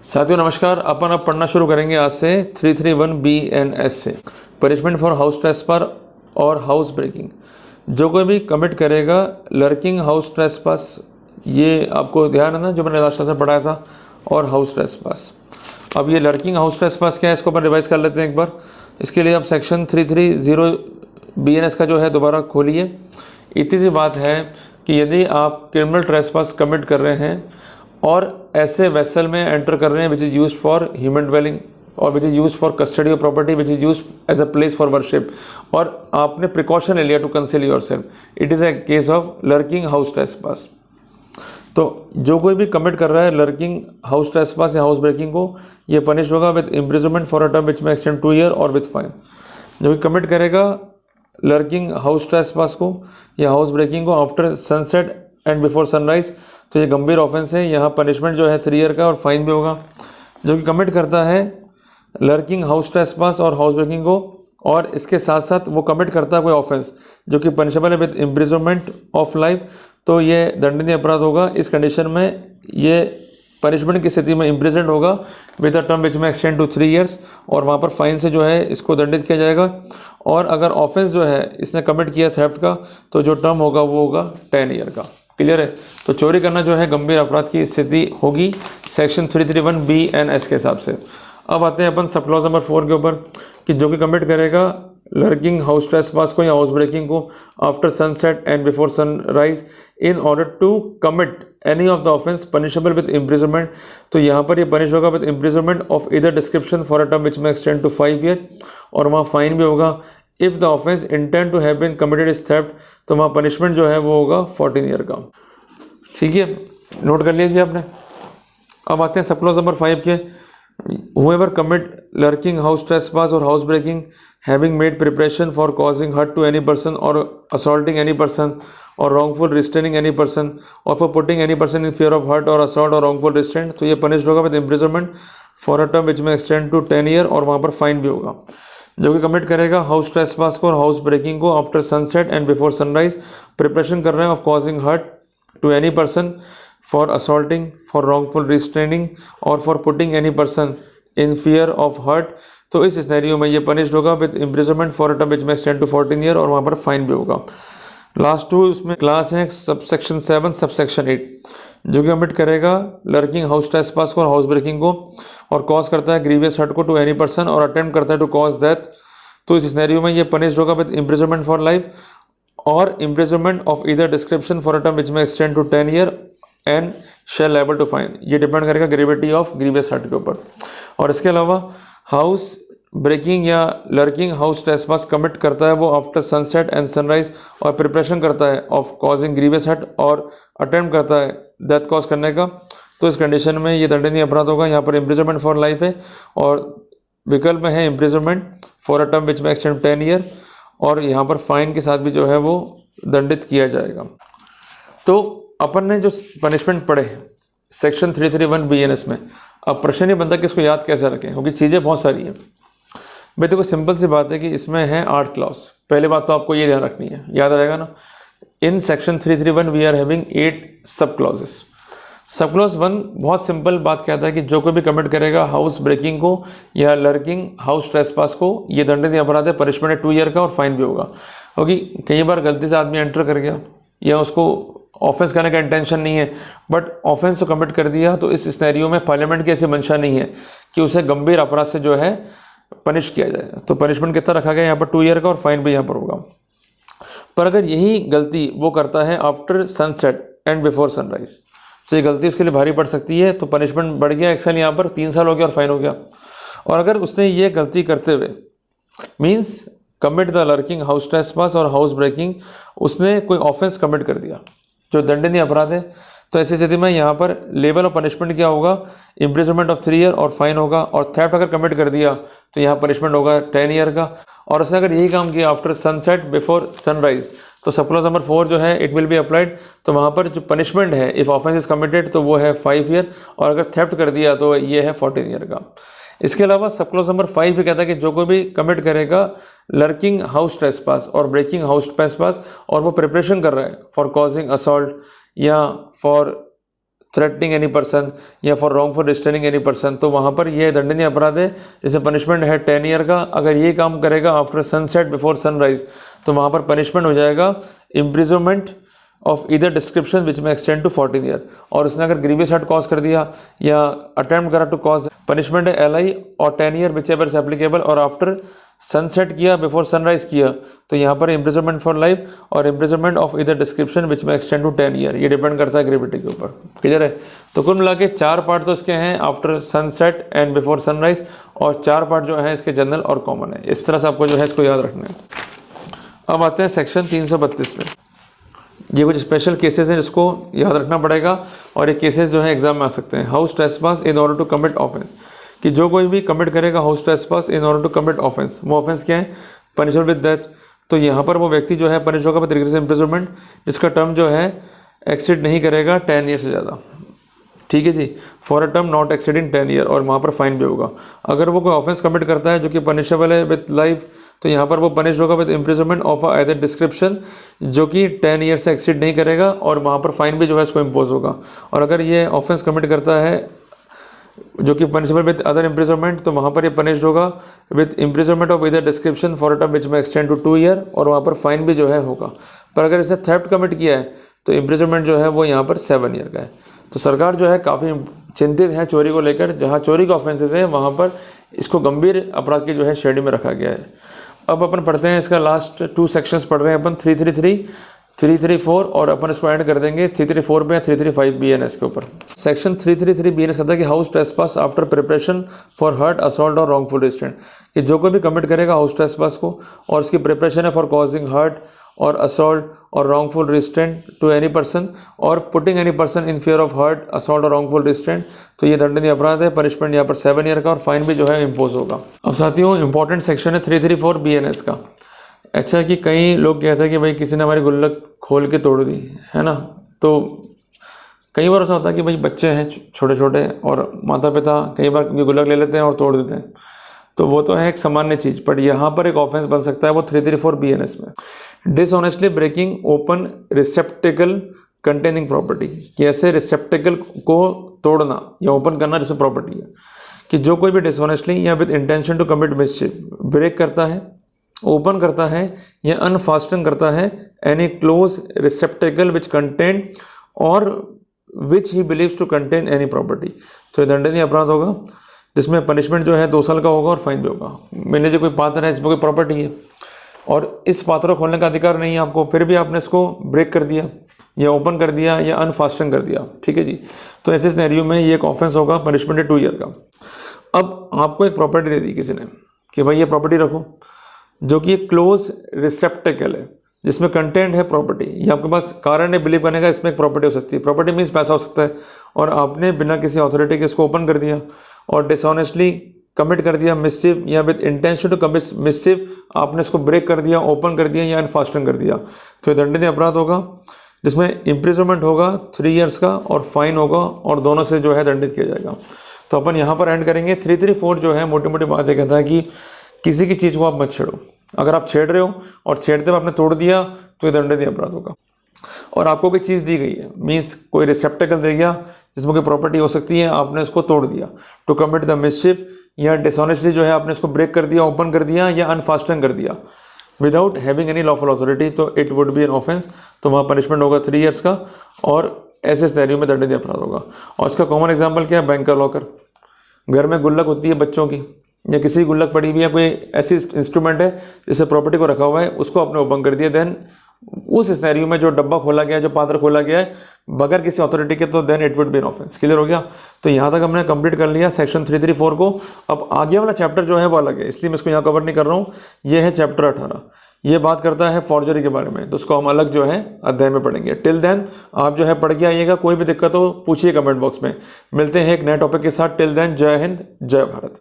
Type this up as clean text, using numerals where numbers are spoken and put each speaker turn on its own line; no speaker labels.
साथियों नमस्कार। अपन अब पढ़ना शुरू करेंगे आज से 331 BNS से। पनिशमेंट फॉर हाउस ट्रेसपास और हाउस ब्रेकिंग। जो कोई भी कमिट करेगा लर्किंग हाउस ट्रेसपास, ये आपको ध्यान है ना जो मैंने लास्ट क्लास में पढ़ाया था, और हाउस ट्रेसपास। अब ये लर्किंग हाउस ट्रेसपास क्या है, इसको अपन रिवाइज कर लेते हैं एक बार। इसके लिए आप सेक्शन 330 BNS का जो है दोबारा खोलिए। इतनी सी बात है कि यदि आप क्रिमिनल ट्रेसपास कमिट कर रहे हैं और ऐसे वेसल में एंटर कर रहे हैं which is used for human dwelling और which is used for custody of property, which is used as a place for worship, और आपने प्रिकॉशन ले लिया to conceal yourself, it is a case of lurking house trespass. तो जो कोई भी commit कर रहा है लर्किंग हाउस ट्रेसपास या हाउस ब्रेकिंग को, ये पनिश होगा with imprisonment for a term which में एक्सटेंड 2 ईयर और विद फाइन। जो भी कमिट करेगा लर्किंग हाउस ट्रेसपास को या हाउस ब्रेकिंग को after sunset and before sunrise, तो ये गंभीर ऑफेंस है। यहाँ पनिशमेंट जो है 3 ईयर का और फाइन भी होगा। जो कि कमिट करता है लर्किंग हाउस ट्रेसपास और हाउस ब्रेकिंग को और इसके साथ साथ वो कमिट करता है कोई ऑफेंस जो कि पनिशेबल है विद इम्प्रिजनमेंट ऑफ लाइफ, तो ये दंडनीय अपराध होगा। इस कंडीशन में ये पनिशमेंट की स्थिति में इम्प्रिजेंट होगा विद अ टर्म विच में एक्सटेंड टू 3 ईयर्स, और वहाँ पर फाइन से जो है इसको दंडित किया जाएगा। और अगर ऑफेंस जो है इसने कमिट किया थेफ्ट का, तो जो टर्म होगा वो होगा 10 ईयर का। क्लियर है? तो चोरी करना जो है गंभीर अपराध की स्थिति होगी सेक्शन 331 BNS के हिसाब से। अब आते हैं अपन सब क्लॉज नंबर 4 के ऊपर कि जो कि कमिट करेगा लर्किंग हाउस ट्रेसपास को या हाउस ब्रेकिंग को after sunset and before sunrise in order to commit any of the offence punishable with imprisonment, तो यहाँ पर ये पनिश होगा with imprisonment of either description for a term which में extend to 5 year, और वहाँ fine भी होगा। If the offence intended to have been committed is theft, तो वहाँ पनिशमेंट जो है वो होगा 14 ईयर का। ठीक है, नोट कर लीजिए आपने। अब आते हैं सब क्लॉज नंबर 5 के। Whoever commit lurking house trespass or house breaking having made preparation for causing hurt to any person or assaulting any person or wrongful restraining any person or for putting any person in fear of hurt or assault or wrongful restraint, तो ये punished होगा with imprisonment for a term which may extend to 10 year, और वहाँ पर fine भी होगा। जो कि कमिट करेगा हाउस ट्रेसपास को और हाउस ब्रेकिंग को after sunset and before sunrise, preparation कर रहे हैं of causing hurt to any person, for assaulting, for wrongful restraining or for putting any person in fear of hurt, तो इस scenario में ये पनिश्ड होगा with imprisonment for a term which में extend to 14 year, और वहाँ पर fine भी होगा। लास्ट 2 उसमें क्लास हैं सबसेक्शन 7 सबसेक्शन 8। जो कि कमिट करेगा लर्किंग हाउस ट्रेसपास को और हाउस ब्रेकिंग को और कॉज करता है ग्रीवियस हर्ट को टू एनी पर्सन और अटेम्प्ट करता है टू कॉज डेथ, तो इस सिनेरियो में ये पनिश्ड होगा विद इम्प्रिजनमेंट फॉर लाइफ और imprisonment of either description for a term which में extend to 10 year and shall liable to fine. ये डिपेंड करेगा ग्रेविटी ऑफ ग्रीवियस हर्ट के ऊपर। और इसके अलावा हाउस ब्रेकिंग या लर्किंग हाउस ट्रेसपास कमिट करता है वो आफ्टर सनसेट एंड सनराइज और प्रिपरेशन करता है ऑफ कॉजिंग ग्रीवियस हर्ट और अटेम्प्ट करता है डेथ कॉज करने का, तो इस कंडीशन में ये दंडनीय अपराध होगा। यहाँ पर इम्प्रिजनमेंट फॉर लाइफ है और विकल्प में है imprisonment for a term which में एक्सटेंड 10 ईयर, और यहाँ पर फाइन के साथ भी जो है वो दंडित किया जाएगा। तो अपन ने जो पनिशमेंट पढ़े सेक्शन 331 BNS में, अब प्रश्न ये बनता है कि इसको याद कैसे रखें, क्योंकि चीज़ें बहुत सारी हैं। भाई देखो सिंपल सी बात है कि इसमें है 8 क्लॉज। पहले बात तो आपको ये ध्यान रखनी है, याद रहेगा ना, in section 331 we are having 8 sub clauses. Sub clause 1 बहुत सिंपल बात कहता है कि जो कोई भी कमिट करेगा हाउस ब्रेकिंग को या लर्किंग हाउस ट्रेसपास को, ये दंडनीय अपराध है, पनिशमेंट है 2 ईयर का और फाइन भी होगा। क्योंकि कई बार गलती से आदमी एंटर कर गया या उसको ऑफेंस करने का इंटेंशन नहीं है, बट ऑफेंस तो कमिट कर दिया, तो इस सिनेरियो में पार्लियामेंट की ऐसी मंशा नहीं है कि उसे गंभीर अपराध से जो है पनिश किया जाए। तो पनिशमेंट कितना रखा गया यहाँ पर 2 ईयर का और फाइन भी यहाँ पर होगा। पर अगर यही गलती वो करता है after sunset and before sunrise, तो ये गलती उसके लिए भारी पड़ सकती है। तो पनिशमेंट बढ़ गया 1 साल, यहाँ पर 3 साल हो गया और फाइन हो गया। और अगर उसने ये गलती करते हुए means commit the lurking house trespass और हाउस ब्रेकिंग, उसने कोई ऑफेंस कमिट कर दिया जो दंडनीय अपराध है, तो ऐसी स्थिति में यहाँ पर लेवल ऑफ पनिशमेंट क्या होगा, इम्प्रिजनमेंट ऑफ 3 ईयर और फाइन होगा। और थेफ्ट अगर कमिट कर दिया तो यहाँ पनिशमेंट होगा 10 ईयर का। और उसने अगर यही काम किया आफ्टर सनसेट बिफोर सनराइज, तो सब क्लॉज नंबर 4 जो है इट विल बी अप्लाइड, तो वहाँ पर जो पनिशमेंट है इफ़ ऑफेंस इज कमिटेड तो वो है 5 ईयर, और अगर थेफ्ट कर दिया तो ये है 14 ईयर का। इसके अलावा सब क्लॉज नंबर 5 भी कहता है कि जो कोई भी कमिट करेगा लर्किंग हाउस ट्रेसपास और ब्रेकिंग हाउस ट्रेसपास और वो प्रिपरेशन कर रहा है फॉर कॉजिंग असॉल्ट या फॉर थ्रेटनिंग एनी पर्सन या for wrongful restraining any person, तो वहाँ पर यह दंडनीय अपराध है, जिसे पनिशमेंट है 10 ईयर का। अगर ये काम करेगा आफ्टर सनसेट बिफोर सनराइज, तो वहाँ पर पनिशमेंट हो जाएगा इम्प्रिजनमेंट ऑफ ईदर डिस्क्रिप्शन विच में एक्सटेंड टू 14 ईयर। और उसने अगर ग्रीवियस हर्ट कॉज कर दिया या अटेम्प्ट करा टू कॉज, पनिशमेंट है LI और 10 year which ever is applicable. और आफ्टर सनसेट किया, बिफोर सनराइज किया, तो यहाँ पर इम्प्रिजनमेंट फॉर लाइफ और इम्प्रिजनमेंट ऑफ ईदर डिस्क्रिप्शन विच में एक्सटेंड टू 10 ईयर। ये डिपेंड करता है ग्रेविटी के ऊपर। क्लियर है? तो कुल मिला के 4 पार्ट तो इसके हैं, after sunset and before sunrise, और 4 पार्ट जो है इसके जनरल और कॉमन है। इस तरह से आपको जो है इसको याद रखना है। अब आते हैं सेक्शन 332 में। ये कुछ स्पेशल केसेस हैं जिसको याद रखना पड़ेगा, और ये केसेस जो है एग्जाम में आ सकते हैं। House trespass in order to commit offence, कि जो कोई भी कमिट करेगा house trespass in order to commit offence, वो ऑफेंस क्या है? Punishable with death. तो यहाँ पर वो व्यक्ति जो है पनिश होगा विद रिग्रेस इम्प्रिजनमेंट, जिसका टर्म जो है एक्सीड नहीं करेगा 10 ईयर से ज़्यादा। ठीक है जी, for a term not exceeding 10 year, और वहाँ पर फाइन भी होगा। अगर वो कोई ऑफेंस कमिट करता है जो कि पनिशेबल है विद लाइफ, तो यहाँ पर वो पनिश होगा with imprisonment of either description, जो कि 10 ईयर से एक्सीड नहीं करेगा, और वहाँ पर फाइन भी जो है इसको इम्पोज होगा। और अगर ये ऑफेंस कमिट करता है जो कि पनिशेबल विद अदर इम्प्रिजनमेंट, तो वहाँ पर ये पनिश्ड होगा with imprisonment of either description for a term which में एक्सटेंड टू 2 ईयर, और वहाँ पर फाइन भी जो है होगा। पर अगर इसने थेफ्ट कमिट किया है तो इम्प्रिजनमेंट जो है वो यहाँ पर 7 ईयर का है। तो सरकार जो है काफ़ी चिंतित है चोरी को लेकर। जहाँ चोरी के ऑफेंसेस हैं वहाँ पर इसको गंभीर अपराध की जो है श्रेणी में रखा गया है। अब अपन पढ़ते हैं इसका लास्ट 2 सेक्शंस पढ़ रहे हैं अपन, 333, 334, और अपन इसको ऐड कर देंगे 334 पे, 335 BNS के ऊपर। सेक्शन 333 BNS कहता है कि house trespass after preparation for hurt, assault और रॉन्गफुल रिस्ट्रेंट, कि जो कोई भी कमिट करेगा हाउस ट्रेसपास को और उसकी प्रिपरेशन है फॉर कॉजिंग हर्ट और असॉल्ट और wrongful restraint to any person, और putting any person in fear of hurt, assault और रॉन्गफुल रिस्ट्रेंट, तो ये दंडनीय अपराध है। पनिशमेंट यहाँ पर 7 ईयर का, और फाइन भी जो है इम्पोज होगा। अब साथियों इंपॉर्टेंट सेक्शन है 334 BNS का। अच्छा कि कई लोग कहते हैं कि भाई किसी ने हमारी गुल्लक खोल के तोड़ दी है ना, तो कई बार ऐसा होता है कि भाई बच्चे हैं छोटे छोटे, और माता पिता कई बार गुल्लक ले लेते हैं और तोड़ देते हैं, तो वो तो है एक सामान्य चीज़। बट यहाँ पर एक ऑफेंस बन सकता है वो 334 BNS में, dishonestly breaking open receptacle containing property, कि ऐसे रिसेप्टेकल को तोड़ना या ओपन करना जिसमें प्रॉपर्टी है, कि जो कोई भी डिसऑनेस्टली या with intention to commit mischief break करता है, ओपन करता है या अनफास्टन करता है any close receptacle which contain और which he believes to contain any property, तो ये दंडनीय अपराध होगा, जिसमें पनिशमेंट जो है 2 साल का होगा और फाइन भी होगा। मान लीजिए कोई पात्र है, इसमें कोई प्रॉपर्टी है और इस पात्र को खोलने का अधिकार नहीं है आपको, फिर भी आपने इसको ब्रेक कर दिया या ओपन कर दिया या अनफास्टन कर दिया, ठीक है जी, तो ऐसे सिनेरियो में ये एक ऑफेंस होगा, पनिशमेंट है 2 ईयर का। अब आपको एक प्रॉपर्टी दे दी किसी ने कि भाई ये प्रॉपर्टी रखो, जो कि एक क्लोज रिसेप्टेकल है जिसमें कंटेंट है प्रॉपर्टी, ये आपके पास कारण है बिलीव करने का इसमें एक प्रॉपर्टी हो सकती है। प्रॉपर्टी मीन्स पैसा हो सकता है, और आपने बिना किसी अथॉरिटी के इसको ओपन कर दिया और डिसऑनेस्टली कमिट कर दिया मिसचिफ या with intention to commit mischief, आपने इसको ब्रेक कर दिया, ओपन कर दिया या अनफास्टन कर दिया, तो ये दंडनीय अपराध होगा, जिसमें इम्प्रिजनमेंट होगा 3 ईयर्स का और फाइन होगा, और दोनों से जो है दंडित किया जाएगा। तो अपन यहाँ पर एंड करेंगे। 334 जो है मोटी मोटी बात ये कहता है कि किसी की चीज़ को आप मत छेड़ो। अगर आप छेड़ रहे हो और छेड़ते हुए आपने तोड़ दिया तो ये दंडनीय अपराध होगा। और आपको कोई चीज़ दी गई है, मीन्स कोई रिसेप्टेकल दे गया जिसमें कोई प्रॉपर्टी हो सकती है, आपने उसको तोड़ दिया टू कमिट द मिसचिफ, या डिसऑनेस्टली जो है आपने इसको ब्रेक कर दिया, ओपन कर दिया या अनफास्टन कर दिया without having any lawful authority, तो it would be an offence, तो वहाँ पनिशमेंट होगा 3 ईयर्स का, और ऐसे सिनेरियो में दंडनीय अपराध होगा। और इसका कॉमन एग्जाम्पल क्या है? बैंक का लॉकर। घर में गुल्लक होती है बच्चों की, या किसी गुल्लक पड़ी हुई है, कोई ऐसी इंस्ट्रूमेंट है जिससे प्रॉपर्टी को रखा हुआ है, उसको आपने ओपन कर दिया, देन उस सिनेरियो में जो डब्बा खोला गया है, जो पात्र खोला गया है बगैर किसी अथॉरिटी के, तो then it would be an offence. Clear हो गया? तो यहाँ तक हमने कंप्लीट कर लिया सेक्शन 334 को। अब आगे वाला चैप्टर जो है वो अलग है, इसलिए मैं इसको यहाँ कवर नहीं कर रहा हूँ। ये है चैप्टर 18, ये बात करता है फॉर्जरी के बारे में, तो उसको हम अलग जो है अध्याय में पढ़ेंगे। टिल देन आप जो है पढ़ के आइएगा, कोई भी दिक्कत हो पूछिए कमेंट बॉक्स में। मिलते हैं एक नए टॉपिक के साथ। टिल देन जय हिंद, जय भारत।